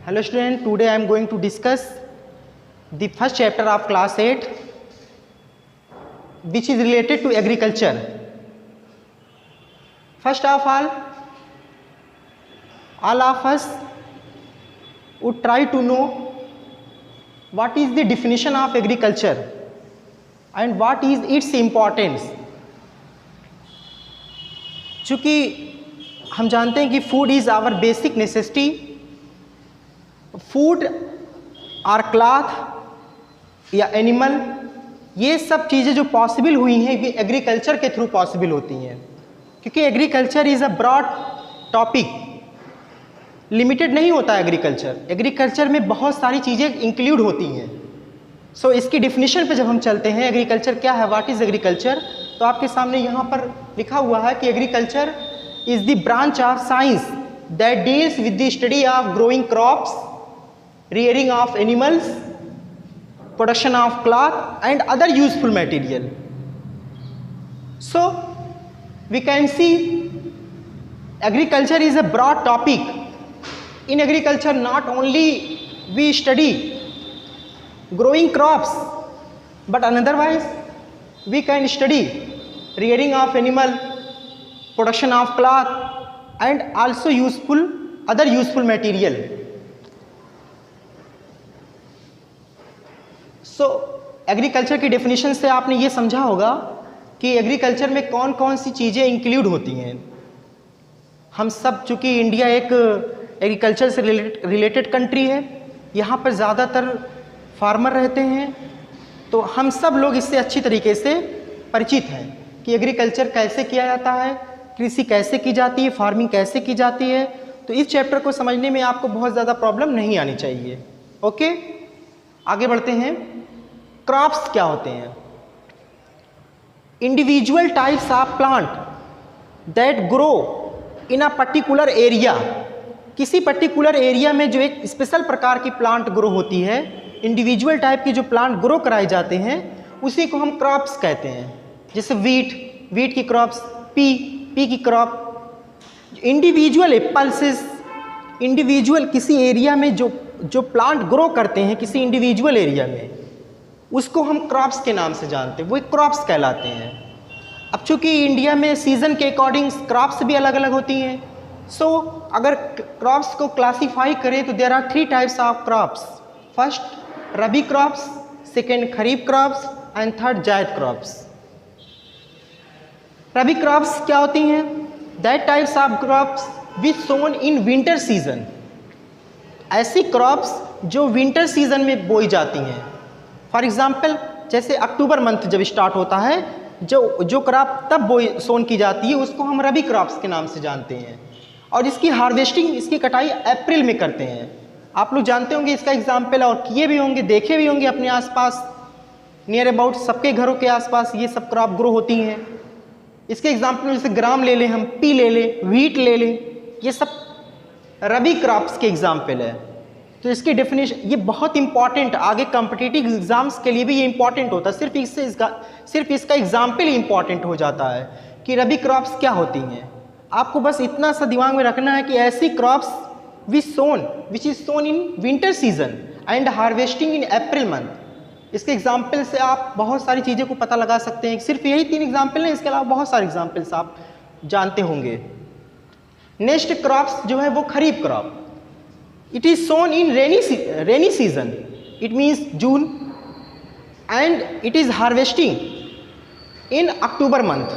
Hello student, today I am going to discuss the first chapter of class 8 which is related to agriculture. First of all of us would try to know what is the definition of agriculture and what is its importance. चूँकि हम जानते हैं कि food is our basic necessity, food और cloth या animal, ये सब चीज़ें जो पॉसिबल हुई हैं ये एग्रीकल्चर के थ्रू पॉसिबल होती हैं, क्योंकि agriculture is a broad topic, limited नहीं होता एग्रीकल्चर। एग्रीकल्चर में बहुत सारी चीज़ें इंक्लूड होती हैं। सो इसकी डिफिनीशन पे जब हम चलते हैं एग्रीकल्चर क्या है, व्हाट इज़ एग्रीकल्चर, तो आपके सामने यहाँ पर लिखा हुआ है कि agriculture is the branch of science that deals with the study of growing crops, rearing of animals, production of cloth and other useful material. So we can see agriculture is a broad topic. In agriculture not only we study growing crops, but otherwise we can study rearing of animal, production of cloth and also other useful material. So agriculture की definition से आपने ये समझा होगा कि agriculture में कौन कौन सी चीज़ें इंक्लूड होती हैं। हम सब चूँकि इंडिया एक एग्रीकल्चर से रिलेटेड कंट्री है, यहाँ पर ज़्यादातर फार्मर रहते हैं, तो हम सब लोग इससे अच्छी तरीके से परिचित हैं कि एग्रीकल्चर कैसे किया जाता है, कृषि कैसे की जाती है, फार्मिंग कैसे की जाती है। तो इस चैप्टर को समझने में आपको बहुत ज़्यादा प्रॉब्लम नहीं आनी चाहिए। ओके, आगे बढ़ते हैं। क्रॉप्स क्या होते हैं? Individual types of plant that grow in a particular area. किसी पर्टिकुलर एरिया में जो एक स्पेशल प्रकार की प्लांट ग्रो होती है, इंडिविजुअल टाइप की जो प्लांट ग्रो कराए जाते हैं उसी को हम क्रॉप्स कहते हैं। जैसे वीट की क्रॉप्स, पी की क्रॉप। इंडिविजुअल पल्सेस, इंडिविजुअल किसी एरिया में जो प्लांट ग्रो करते हैं किसी इंडिविजुअल एरिया में, उसको हम क्रॉप्स के नाम से जानते हैं, वो क्रॉप्स कहलाते हैं। अब चूँकि इंडिया में सीज़न के अकॉर्डिंग क्रॉप्स भी अलग अलग होती हैं, सो अगर क्रॉप्स को क्लासीफाई करें तो there are 3 types of crops. First rabi crops, second kharif crops and third zaid crops. Rabi crops क्या होती हैं? That types of crops which sown in winter season. ऐसी क्रॉप्स जो विंटर सीजन में बोई जाती हैं। फॉर एग्ज़ाम्पल जैसे अक्टूबर मंथ जब स्टार्ट होता है, जो क्रॉप तब सोन की जाती है उसको हम रबी क्रॉप्स के नाम से जानते हैं, और इसकी हार्वेस्टिंग, इसकी कटाई अप्रैल में करते हैं। आप लोग जानते होंगे इसका एग्जाम्पल, और किए भी होंगे, देखे भी होंगे अपने आसपास, नियर अबाउट सबके घरों के आसपास ये सब क्रॉप ग्रो होती हैं। इसके एग्जाम्पल जैसे ग्राम ले लें, हम पी ले लें, व्हीट ले लें, ये सब रबी क्रॉप्स के एग्जाम्पल है। तो इसकी डेफिनेशन ये बहुत इंपॉर्टेंट, आगे कॉम्पिटिटिव एग्जाम्स के लिए भी ये इंपॉर्टेंट होता है। सिर्फ इसका एग्जाम्पल ही इंपॉर्टेंट हो जाता है कि रबी क्रॉप्स क्या होती हैं। आपको बस इतना सा दिमाग में रखना है कि ऐसी crops which is sown in winter season and harvesting in April month. इसके एग्जाम्पल से आप बहुत सारी चीज़ों को पता लगा सकते हैं। सिर्फ यही 3 एग्जाम्पल हैं, इसके अलावा बहुत सारे एग्जाम्पल्स आप जानते होंगे। नेक्स्ट क्रॉप्स जो है वो खरीफ crop. It is sown in rainy season. It means June, and it is harvesting in October month.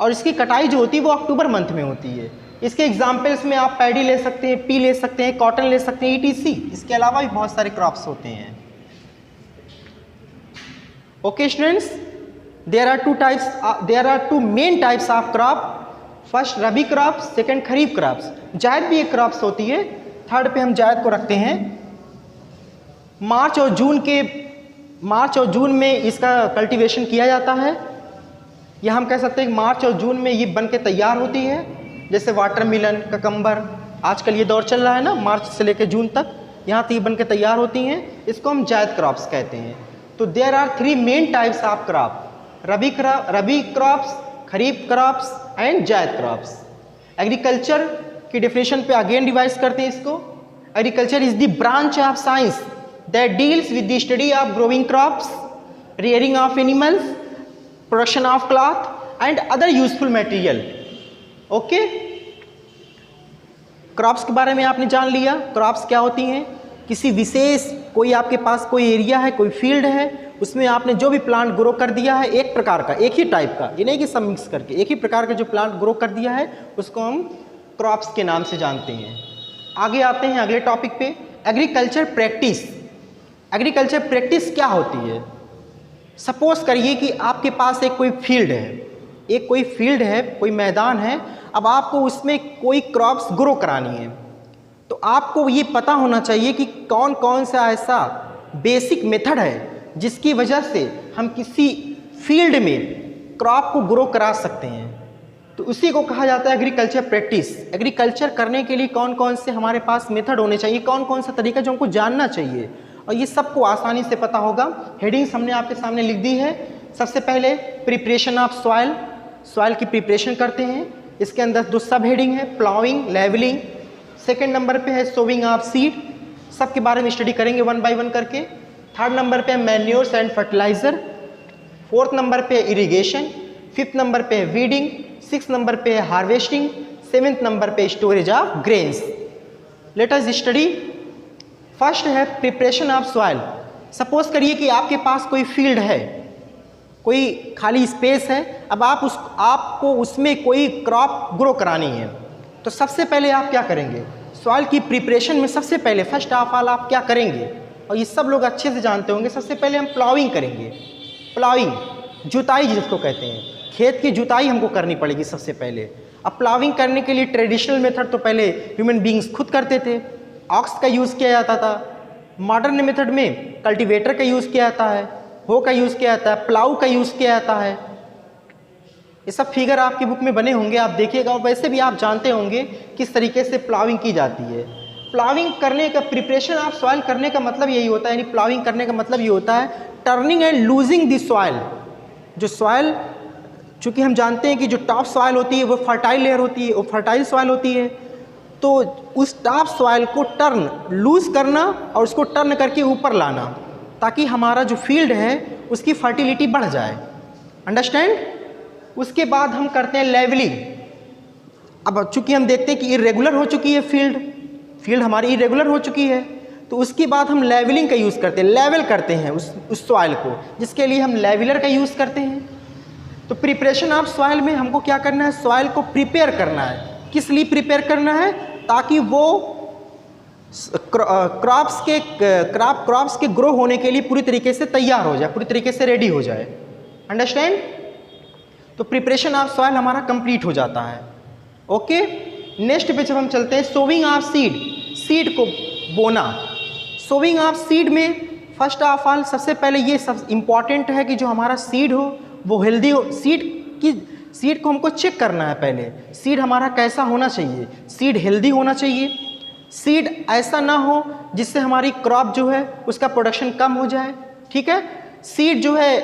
और इसकी कटाई जो होती है वो अक्टूबर मंथ में होती है। इसके एग्जाम्पल्स में आप पैडी ले सकते हैं, पी ले सकते हैं, कॉटन ले सकते हैं, ETC। इसके अलावा भी बहुत सारे क्रॉप्स होते हैं। Okay students, there are two main types of crop. First rabi crops, second kharif crops. जायद भी एक क्रॉप्स होती है, थर्ड पे हम जायद को रखते हैं। मार्च और जून में इसका कल्टीवेशन किया जाता है, या हम कह सकते हैं कि मार्च और जून में ये बन के तैयार होती है। जैसे वाटरमेलन, ककम्बर, आजकल ये दौर चल रहा है ना, मार्च से लेकर जून तक, यहाँ तक ये बन के तैयार होती हैं। इसको हम जायद क्रॉप्स कहते हैं। तो there are 3 main types of crop, rabi crops, kharif crops and zaid crops. Agriculture की डेफिनेशन पे अगेन रिवाइज करते हैं इसको। Agriculture is the branch of science that deals with the study of growing crops, rearing of animals, production of cloth and other useful material. Okay, crops के बारे में आपने जान लिया। क्रॉप्स क्या होती हैं? किसी विशेष कोई आपके पास कोई एरिया है, कोई फील्ड है, उसमें आपने जो भी प्लांट ग्रो कर दिया है एक प्रकार का, एक ही टाइप का, ये नहीं कि सब मिक्स करके, एक ही प्रकार का जो प्लांट ग्रो कर दिया है उसको हम क्रॉप्स के नाम से जानते हैं। आगे आते हैं अगले टॉपिक पे, एग्रीकल्चर प्रैक्टिस। एग्रीकल्चर प्रैक्टिस क्या होती है? सपोज करिए कि आपके पास एक कोई फील्ड है, कोई मैदान है, अब आपको उसमें कोई क्रॉप्स ग्रो करानी है, तो आपको ये पता होना चाहिए कि कौन कौन सा ऐसा बेसिक मेथड है जिसकी वजह से हम किसी फील्ड में क्रॉप को ग्रो करा सकते हैं। तो उसी को कहा जाता है एग्रीकल्चर प्रैक्टिस। एग्रीकल्चर करने के लिए कौन कौन से हमारे पास मेथड होने चाहिए, कौन कौन सा तरीका जो हमको जानना चाहिए, और ये सबको आसानी से पता होगा। हेडिंग्स हमने आपके सामने लिख दी है। सबसे पहले प्रिपरेशन ऑफ सॉइल, सॉइल की प्रिपरेशन करते हैं। इसके अंदर दो सब हेडिंग है, प्लाउइंग, लेवलिंग। सेकेंड नंबर पे है सोविंग ऑफ सीड, सबके बारे में स्टडी करेंगे वन बाय वन करके। थर्ड नंबर पे है manures and fertiliser. Fourth number पे है इरिगेशन। फिफ्थ नंबर पे है वीडिंग। सिक्स नंबर पे है हार्वेस्टिंग। सेवेंथ नंबर पे storage of grains. Let us study. First है प्रिपरेशन ऑफ सॉइल। सपोज करिए कि आपके पास कोई फील्ड है, कोई खाली स्पेस है, अब आपको उसमें कोई क्रॉप ग्रो करानी है, तो सबसे पहले आप क्या करेंगे? सॉइल की प्रिपरेशन में सबसे पहले फर्स्ट ऑफ ऑल आप क्या करेंगे, और ये सब लोग अच्छे से जानते होंगे। सबसे पहले हम प्लाउइंग करेंगे। प्लाउइंग, जुताई जिसको कहते हैं, खेत की जुताई हमको करनी पड़ेगी सबसे पहले। अब प्लाउइंग करने के लिए ट्रेडिशनल मेथड तो पहले ह्यूमन बींग्स खुद करते थे, ऑक्स का यूज़ किया जाता था। मॉडर्न मेथड में कल्टीवेटर का यूज़ किया जाता है, हो का यूज़ किया जाता है, प्लाऊ का यूज़ किया जाता है। ये सब फिगर आपकी बुक में बने होंगे, आप देखिएगा। और वैसे भी आप जानते होंगे किस तरीके से प्लाउइंग की जाती है। प्लाउइंग करने का, प्रिपरेशन ऑफ सॉइल करने का मतलब यही होता है, यानी प्लाउइंग करने का मतलब ये होता है turning and losing the soil. जो सॉइल, चूँकि हम जानते हैं कि जो टॉप सॉइल होती है वो फर्टाइल लेयर होती है, वो फर्टाइल सॉइल होती है, तो उस टॉप सॉइल को टर्न, लूज करना और उसको टर्न करके ऊपर लाना, ताकि हमारा जो फील्ड है उसकी फर्टिलिटी बढ़ जाए। अंडरस्टैंड? उसके बाद हम करते हैं लेवलिंग। अब चूंकि हम देखते हैं कि इरेगुलर हो चुकी है फील्ड हमारी इरेगुलर हो चुकी है, तो उसके बाद हम लेवलिंग का यूज़ करते हैं, लेवल करते हैं उस सॉइल को, जिसके लिए हम लेवलर का यूज़ करते हैं। तो प्रिपरेशन ऑफ सॉइल में हमको क्या करना है? सॉइल को प्रिपेयर करना है। किस लिए प्रिपेयर करना है? ताकि वो क्रॉप्स के ग्रो होने के लिए पूरी तरीके से तैयार हो जाए, पूरी तरीके से रेडी हो जाए। अंडरस्टैंड? तो प्रिपरेशन ऑफ सॉइल हमारा कंप्लीट हो जाता है। ओके, नेक्स्ट पे जब हम चलते हैं सोविंग ऑफ सीड, सीड को बोना। सोविंग ऑफ सीड में फर्स्ट ऑफ ऑल सबसे पहले ये सब इम्पॉर्टेंट है कि जो हमारा सीड हो वो हेल्दी हो। सीड को हमको चेक करना है पहले, सीड हमारा कैसा होना चाहिए? सीड हेल्दी होना चाहिए। सीड ऐसा ना हो जिससे हमारी क्रॉप जो है उसका प्रोडक्शन कम हो जाए। ठीक है, सीड जो है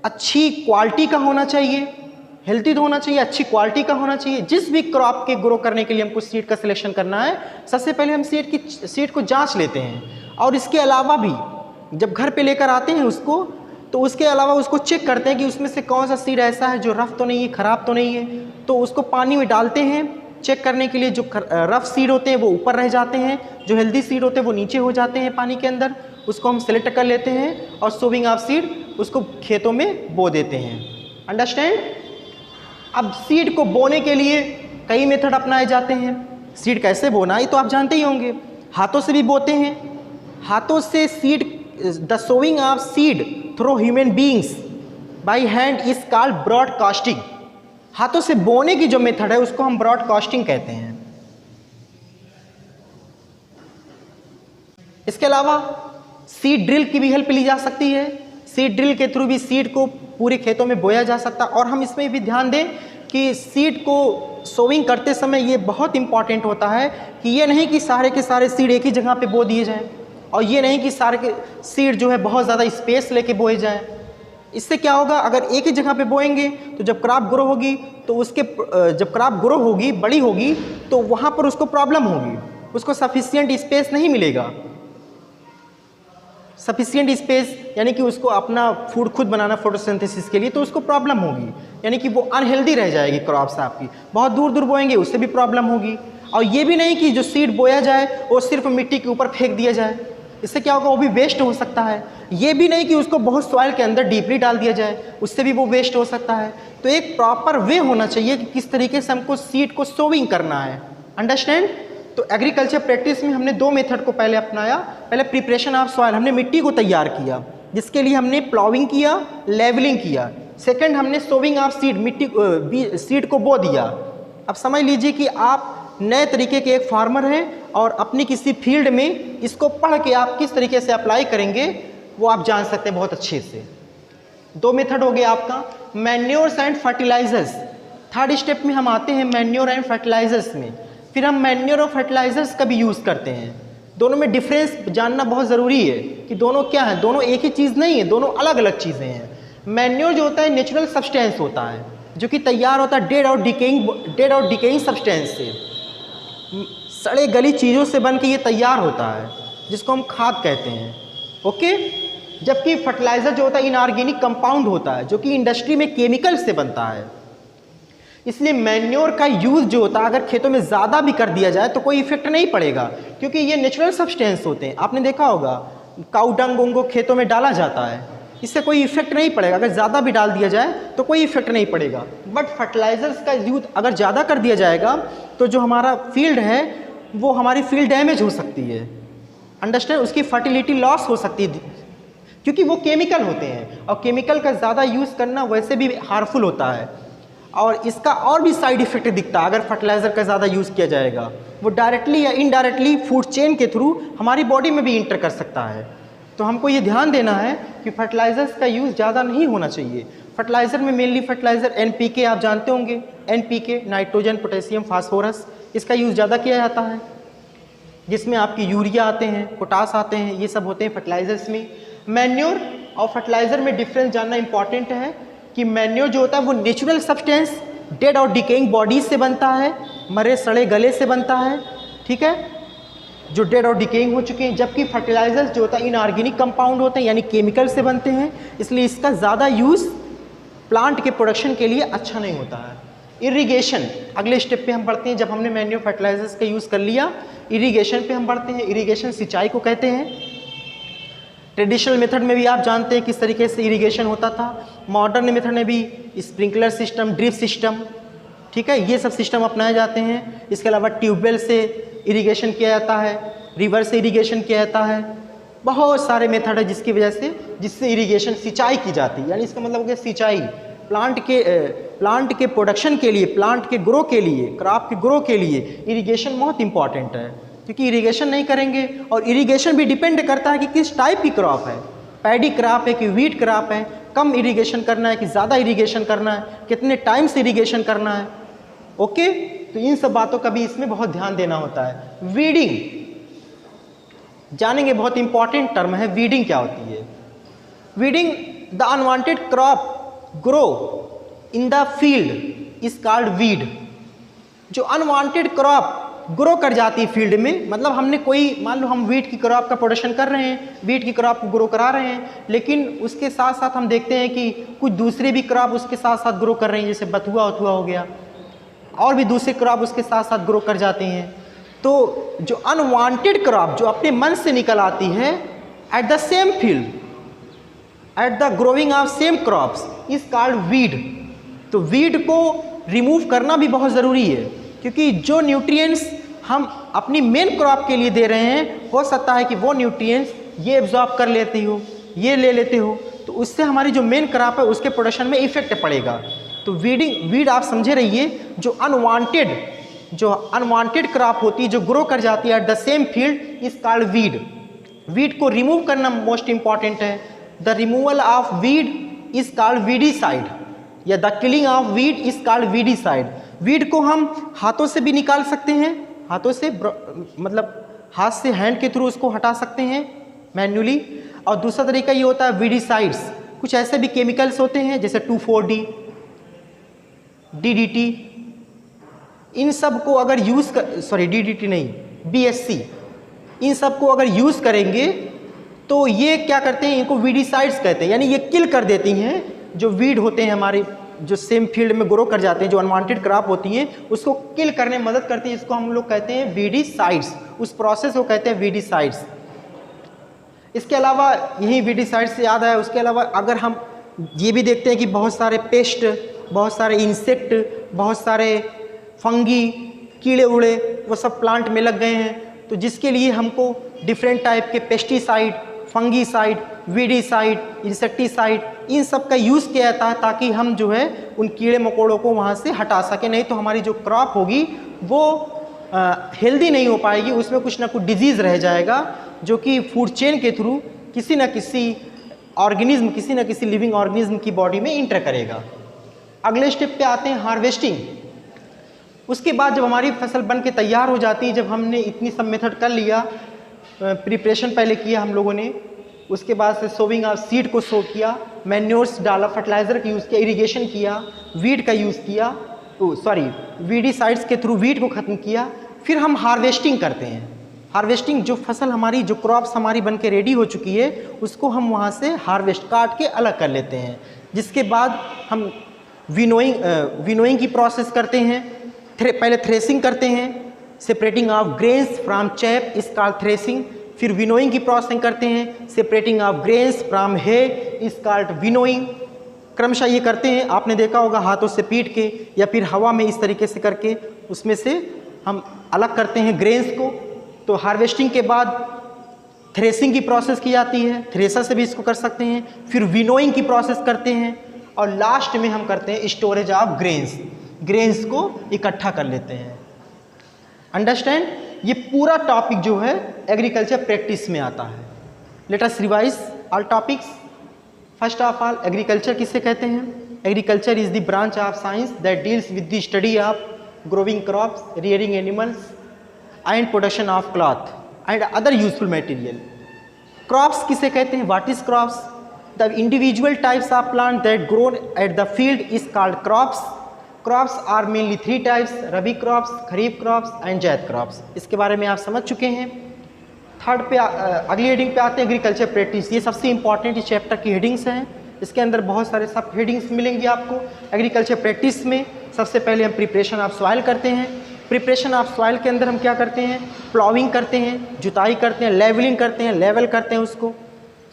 अच्छी क्वालिटी का होना चाहिए, हेल्दी तो होना चाहिए, अच्छी क्वालिटी का होना चाहिए। जिस भी क्रॉप के ग्रो करने के लिए हमको सीड का सिलेक्शन करना है, सबसे पहले हम सीड को जांच लेते हैं। और इसके अलावा भी जब घर पे लेकर आते हैं उसको, तो उसके अलावा उसको चेक करते हैं कि उसमें से कौन सा सीड ऐसा है जो रफ तो नहीं है, ख़राब तो नहीं है, तो उसको पानी में डालते हैं चेक करने के लिए। जो रफ सीड होते हैं वो ऊपर रह जाते हैं, जो हेल्दी सीड होते हैं वो नीचे हो जाते हैं पानी के अंदर। उसको हम सेलेक्ट कर लेते हैं और सोविंग ऑफ सीड उसको खेतों में बो देते हैं। अंडरस्टैंड? अब सीड को बोने के लिए कई मेथड अपनाए जाते हैं। सीड कैसे बोना ये तो आप जानते ही होंगे, हाथों से भी बोते हैं। हाथों से seed, the sowing of seed through human beings by hand is called broadcasting. हाथों से बोने की जो मेथड है उसको हम ब्रॉडकास्टिंग कहते हैं। इसके अलावा सीड ड्रिल की भी हेल्प ली जा सकती है। सीड ड्रिल के थ्रू भी सीड को पूरे खेतों में बोया जा सकता है। और हम इसमें भी ध्यान दें कि सीड को सोविंग करते समय ये बहुत इंपॉर्टेंट होता है कि ये नहीं कि सारे के सारे सीड एक ही जगह पे बो दिए जाएं, और ये नहीं कि सारे के सीड जो है बहुत ज़्यादा स्पेस लेके बोए जाएं। इससे क्या होगा, अगर एक ही जगह पे बोएंगे तो जब क्रॉप ग्रो होगी तो जब क्रॉप ग्रो होगी, बड़ी होगी, तो वहाँ पर उसको प्रॉब्लम होगी। उसको सफिशिएंट स्पेस नहीं मिलेगा। सफिशिएंट स्पेस यानी कि उसको अपना फूड खुद बनाना फोटोसिंथेसिस के लिए, तो उसको प्रॉब्लम होगी, यानी कि वो अनहेल्दी रह जाएगी क्रॉप्स आपकी। बहुत दूर दूर बोएंगे उससे भी प्रॉब्लम होगी। और ये भी नहीं कि जो सीड बोया जाए वो सिर्फ मिट्टी के ऊपर फेंक दिया जाए, इससे क्या होगा, वो भी वेस्ट हो सकता है। ये भी नहीं कि उसको बहुत सॉइल के अंदर डीपली डाल दिया जाए, उससे भी वो वेस्ट हो सकता है। तो एक प्रॉपर वे होना चाहिए कि किस तरीके से हमको सीड को सोविंग करना है। अंडरस्टैंड? तो एग्रीकल्चर प्रैक्टिस में हमने दो मेथड को पहले अपनाया। पहले प्रिपरेशन ऑफ सॉइल, हमने मिट्टी को तैयार किया, जिसके लिए हमने प्लाविंग किया, लेवलिंग किया। सेकंड, हमने सोविंग ऑफ सीड, मिट्टी सीड को बो दिया। अब समझ लीजिए कि आप नए तरीके के एक फार्मर हैं और अपनी किसी फील्ड में इसको पढ़ के आप किस तरीके से अप्लाई करेंगे वो आप जान सकते हैं बहुत अच्छे से। दो मेथड हो गया आपका, manures and fertilisers. Third step में हम आते हैं मैन्योर एंड फर्टिलाइजर्स में। फिर हम मैन्योर और फर्टिलाइजर्स का भी यूज़ करते हैं। दोनों में डिफरेंस जानना बहुत ज़रूरी है कि दोनों क्या है, दोनों एक ही चीज़ नहीं है, दोनों अलग अलग चीज़ें हैं। मैन्योर जो होता है नेचुरल सब्सटेंस होता है, जो कि तैयार होता है डेड और डिकेइंग सब्सटेंस से, सड़े गली चीज़ों से बन के ये तैयार होता है, जिसको हम खाद कहते हैं। ओके। जबकि फर्टिलाइज़र जो होता है इनऑर्गेनिक कंपाउंड होता है, जो कि इंडस्ट्री में केमिकल से बनता है। इसलिए मैन्योर का यूज़ जो होता है अगर खेतों में ज़्यादा भी कर दिया जाए तो कोई इफेक्ट नहीं पड़ेगा, क्योंकि ये नेचुरल सब्सटेंस होते हैं। आपने देखा होगा काऊ डंग उनको खेतों में डाला जाता है, इससे कोई इफेक्ट नहीं पड़ेगा। अगर ज़्यादा भी डाल दिया जाए तो कोई इफेक्ट नहीं पड़ेगा। बट फर्टिलाइजर्स का यूज़ अगर ज़्यादा कर दिया जाएगा तो जो हमारा फील्ड है वो हमारी फील्ड डैमेज हो सकती है। अंडरस्टैंड? उसकी फर्टिलिटी लॉस हो सकती है, क्योंकि वो केमिकल होते हैं और केमिकल का ज़्यादा यूज़ करना वैसे भी हार्मफुल होता है। और इसका और भी साइड इफेक्ट दिखता है अगर फर्टिलाइज़र का ज़्यादा यूज़ किया जाएगा। वो डायरेक्टली या इनडायरेक्टली फूड चेन के थ्रू हमारी बॉडी में भी इंटर कर सकता है। तो हमको ये ध्यान देना है कि फर्टिलाइज़र्स का यूज़ ज़्यादा नहीं होना चाहिए। फर्टिलाइज़र में मेनली फर्टिलाइज़र NPK आप जानते होंगे, NPK नाइट्रोजन पोटेशियम फास्फोरस, इसका यूज़ ज़्यादा किया जाता है, जिसमें आपकी यूरिया आते हैं, पोटास आते हैं, ये सब होते हैं फर्टिलाइज़र्स में। मैन्योर और फर्टिलाइज़र में डिफरेंस जानना इंपॉर्टेंट है कि मैन्योर जो होता है वो नेचुरल सब्सटेंस डेड और डिकेइंग बॉडीज से बनता है, मरे सड़े गले से बनता है, ठीक है, जो डेड और डिकेइंग हो चुके हैं। जबकि फर्टिलाइजर्स जो होता है इनऑर्गेनिक कंपाउंड होते हैं, यानी केमिकल से बनते हैं, इसलिए इसका ज़्यादा यूज़ प्लांट के प्रोडक्शन के लिए अच्छा नहीं होता है। इरिगेशन अगले स्टेप पे हम बढ़ते हैं। जब हमने मैन्योर फर्टिलाइजर्स का यूज़ कर लिया, इरिगेशन पे हम बढ़ते हैं। इरिगेशन सिंचाई को कहते हैं। ट्रेडिशनल मेथड में भी आप जानते हैं किस तरीके से इरिगेशन होता था। मॉडर्न मेथड में भी स्प्रिंकलर सिस्टम, ड्रिप सिस्टम, ठीक है, ये सब सिस्टम अपनाए जाते हैं। इसके अलावा ट्यूबवेल से इरिगेशन किया जाता है, रिवर से इरिगेशन किया जाता है। बहुत सारे मेथड है जिसकी वजह से जिससे इरिगेशन सिंचाई की जाती है। यानी इसका मतलब हो गया सिंचाई प्लांट के प्रोडक्शन के लिए, प्लांट के ग्रो के लिए, क्रॉप के ग्रो के लिए इरिगेशन बहुत इंपॉर्टेंट है। क्योंकि इरिगेशन नहीं करेंगे, और इरिगेशन भी डिपेंड करता है कि किस टाइप की क्रॉप है, पैडी क्रॉप है कि वीट क्रॉप है, कम इरिगेशन करना है कि ज़्यादा इरिगेशन करना है, कितने टाइम से इरिगेशन करना है। ओके, तो इन सब बातों का भी इसमें बहुत ध्यान देना होता है। वीडिंग जानेंगे, बहुत इंपॉर्टेंट टर्म है। वीडिंग क्या होती है? Weeding, the unwanted crop grow in the field is called weed. जो अनवांटेड क्रॉप ग्रो कर जाती है फील्ड में, मतलब हमने कोई, मान लो हम वीट की क्रॉप का प्रोडक्शन कर रहे हैं, वीट की क्रॉप को ग्रो करा रहे हैं, लेकिन उसके साथ साथ हम देखते हैं कि कुछ दूसरे भी क्रॉप उसके साथ साथ ग्रो कर रही हैं, जैसे बथुआ वथुआ हो गया, और भी दूसरे क्रॉप उसके साथ साथ ग्रो कर जाते हैं। तो जो अनवांटेड क्रॉप जो अपने मन से निकल आती है at the same field, at the growing of same crops is called weed. तो वीड को रिमूव करना भी बहुत ज़रूरी है, क्योंकि जो न्यूट्रिएंट्स हम अपनी मेन क्रॉप के लिए दे रहे हैं, हो सकता है कि वो न्यूट्रिएंट्स ये एब्जॉर्ब कर लेती हो, ये ले लेते हो, तो उससे हमारी जो मेन क्रॉप है उसके प्रोडक्शन में इफेक्ट पड़ेगा। तो वीड आप समझे रहिए, जो अनवांटेड क्रॉप होती है, जो ग्रो कर जाती है at the same field is called weed. Weed को रिमूव करना मोस्ट इंपॉर्टेंट है। The removal of weed is called weedicide, या the killing of weed is called weedicide. Weed को हम हाथों से भी निकाल सकते हैं, हाथों से मतलब हाथ से हैंड के थ्रू उसको हटा सकते हैं मैन्युअली। और दूसरा तरीका ये होता है वीडीसाइड्स। कुछ ऐसे भी केमिकल्स होते हैं जैसे 2,4-D, DDT, इन सब को अगर यूज़ कर, सॉरी DDT नहीं, BSC, इन सब को अगर यूज़ करेंगे तो ये क्या करते हैं, इनको वीडिसाइड्स कहते हैं, यानी ये किल कर देती हैं जो वीड होते हैं हमारे, जो सेम फील्ड में ग्रो कर जाते हैं, जो अनवांटेड क्रॉप होती हैं उसको किल करने में मदद करती है। इसको हम लोग कहते हैं वीडिसाइड्स, उस प्रोसेस को कहते हैं वीडिसाइड्स। इसके अलावा यही वीडिसाइड्स से याद आया, उसके अलावा अगर हम ये भी देखते हैं कि बहुत सारे पेस्ट, बहुत सारे इंसेक्ट, बहुत सारे फंगी, कीड़े उड़े वो सब प्लांट में लग गए हैं, तो जिसके लिए हमको डिफरेंट टाइप के पेस्टिसाइड, फंगीसाइड, वीडिसाइड, इंसेक्टिसाइड, इन सब का यूज़ किया जाता है ताकि हम जो है उन कीड़े मकोड़ों को वहाँ से हटा सकें। नहीं तो हमारी जो क्रॉप होगी वो हेल्दी नहीं हो पाएगी, उसमें कुछ ना कुछ डिजीज़ रह जाएगा जो कि फूड चेन के थ्रू किसी न किसी ऑर्गेनिज्म, किसी न किसी लिविंग ऑर्गेनिज्म की बॉडी में इंटर करेगा। अगले स्टेप पे आते हैं हार्वेस्टिंग। उसके बाद जब हमारी फसल बन के तैयार हो जाती है, जब हमने इतनी सब मेथड कर लिया, प्रिपरेशन पहले किया हम लोगों ने, उसके बाद से सोविंग ऑफ सीड को सो किया, मैन्योर्स डाला, फर्टिलाइज़र का यूज़ किया, इरिगेशन किया, वीड का यूज़ किया, वीडिसाइड्स के थ्रू वीड को ख़त्म किया, फिर हम हार्वेस्टिंग करते हैं। हार्वेस्टिंग, जो फसल हमारी, जो क्रॉप्स हमारी बन के रेडी हो चुकी है उसको हम वहाँ से हार्वेस्ट काट के अलग कर लेते हैं। जिसके बाद हम विनोइंग की प्रोसेस करते हैं, पहले थ्रेसिंग करते हैं, separating of grains from chaff is called threshing. फिर विनोइंग की प्रोसेसिंग करते हैं, separating of grains from hay is called winnowing. क्रमशः ये करते हैं, आपने देखा होगा हाथों से पीट के या फिर हवा में इस तरीके से करके उसमें से हम अलग करते हैं ग्रेन्स को। तो हार्वेस्टिंग के बाद थ्रेसिंग की प्रोसेस की जाती है, थ्रेसर से भी इसको कर सकते हैं, फिर विनोइंग की प्रोसेस करते हैं और लास्ट में हम करते हैं स्टोरेज ऑफ ग्रेन्स को इकट्ठा कर लेते हैं। अंडरस्टैंड? ये पूरा टॉपिक जो है एग्रीकल्चर प्रैक्टिस में आता है। Let us revise all topics. First of all, agriculture किसे कहते हैं? Agriculture is the branch of science that deals with the study of growing crops, rearing animals and production of cloth and other useful material. Crops किसे कहते हैं? What is crops? The individual types of plant that grown at the field is called crops. Crops are mainly 3 types, rabi crops, kharif crops and Zaid crops. इसके बारे में आप समझ चुके हैं। थर्ड पे अगली हेडिंग पे आते हैं एग्रीकल्चर प्रैक्टिस। ये सबसे इंपॉर्टेंट इस चैप्टर की हेडिंग्स हैं। इसके अंदर बहुत सारे सब हेडिंग्स मिलेंगी आपको। एग्रीकल्चर प्रैक्टिस में सबसे पहले हम प्रिपरेशन ऑफ सॉइल करते हैं। प्रिपरेशन ऑफ सॉइल के अंदर हम क्या करते हैं? प्लॉविंग करते हैं, जुताई करते हैं, लेवलिंग करते हैं, लेवल करते हैं उसको।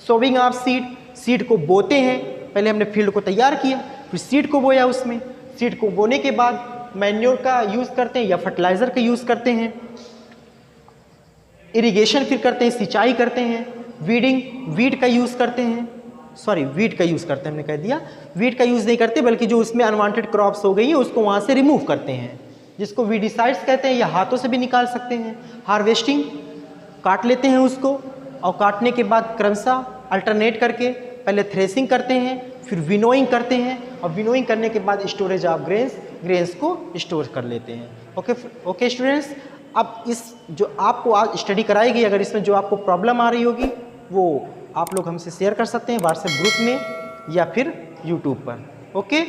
सोविंग ऑफ सीड, सीड को बोते हैं। पहले हमने फील्ड को तैयार किया, फिर सीड को बोया। उसमें सीड को बोने के बाद मैन्योर का यूज़ करते हैं या फर्टिलाइज़र का यूज़ करते हैं। इरिगेशन फिर करते हैं, सिंचाई करते हैं। वीड का यूज़ करते हैं, वीड का यूज़ करते हैं, हमने कह दिया। वीड का यूज़ नहीं करते, बल्कि जो उसमें अनवांटेड क्रॉप्स हो गई है उसको वहाँ से रिमूव करते हैं, जिसको वीडिसाइड्स कहते हैं, या हाथों से भी निकाल सकते हैं। हार्वेस्टिंग, काट लेते हैं उसको, और काटने के बाद क्रमशः अल्टरनेट करके पहले थ्रेसिंग करते हैं, फिर विनोइंग करते हैं, और विनोइंग करने के बाद स्टोरेज ऑफ ग्रेन्स को स्टोर कर लेते हैं। ओके स्टूडेंट्स, अब इस जो आपको आज स्टडी कराई गई, अगर इसमें जो आपको प्रॉब्लम आ रही होगी वो आप लोग हमसे शेयर कर सकते हैं व्हाट्सएप ग्रुप में या फिर यूट्यूब पर। ओके।